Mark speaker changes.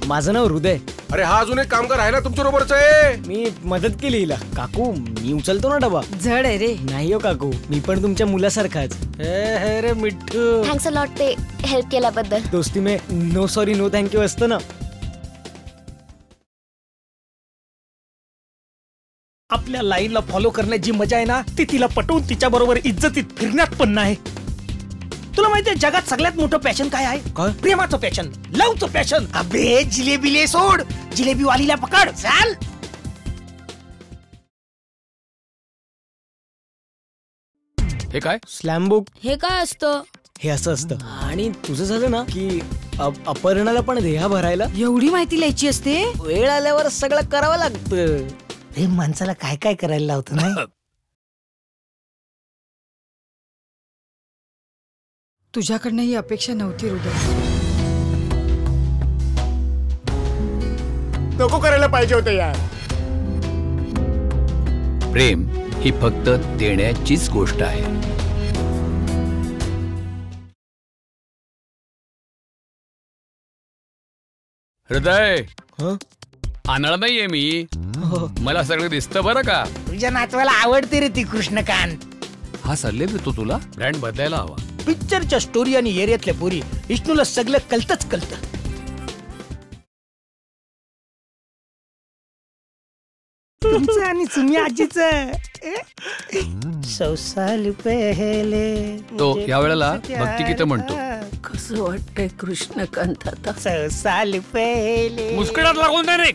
Speaker 1: माझं नाव हृदय.
Speaker 2: अरे हा अजून एक कामगार आहे ना तुमच्या बरोबरच आहे.
Speaker 1: मी मदत केली हिला. काकू मी उचलतो ना डबा.
Speaker 3: जड आहे रे.
Speaker 1: नाही हो काकू, मी पण तुमच्या मुलासारखाच. हे रे मिठ्ठू.
Speaker 4: थँक्स अ लॉट ते हेल्प केल्याबद्दल.
Speaker 1: दोस्ती में नो सॉरी नो थँक्यू असतं ना.
Speaker 5: आपल्या लाईनला फॉलो करण्यात जी मजा आहे ना ती तिला पटवून तिच्या बरोबर इज्जतीत फिरण्यात पण नाही. तुला माहितीये जगात सगळ्यात मोठं पॅशन काय आहे?
Speaker 1: काय?
Speaker 5: प्रेमाचं पॅशन, लवचं पॅशन. अबे जिलेबीले सोड, जिलेबी वालीला पकड. चाल.
Speaker 2: हे काय?
Speaker 1: Slam book.
Speaker 3: हे काय असतं?
Speaker 1: हे असं असतं. आणि तुझं झालं ना की अपर्णाला पण देहा भरायला
Speaker 3: एवढी माहिती लिहायची असते?
Speaker 1: वेळ आल्यावर सगळं करावं लागतं.
Speaker 5: हे माणसाला काय काय करायला लावतं नाही.
Speaker 3: तुझ्याकडनं ही अपेक्षा नव्हती हृदय.
Speaker 5: नको करायला पाहिजे होतं यार.
Speaker 6: प्रेम ही फक्त देण्याचीच गोष्ट आहे.
Speaker 2: हृदय,
Speaker 1: हं?
Speaker 2: आणाळ नाहीये मी. मला सगळं दिसतं बरं का.
Speaker 5: तुझ्या नातवाला आवडते रे ती कृष्णकांत.
Speaker 2: हा सल्ले देतो तुला. ब्रँड बदलायला हवा.
Speaker 5: पिक्चरच्या स्टोरी आणि एरियातल्या पोरी विष्णूला सगळं कळतच कळतं. तुमचं आणि सुमी आजीचं 100 साल पहिले.
Speaker 2: तो या वेळेला भक्तिगीतं म्हणतो.
Speaker 3: कसं वाटतंय कृष्णकांत आता?
Speaker 5: 100 साल पहिले.
Speaker 2: मुस्कळात लागून दे रे.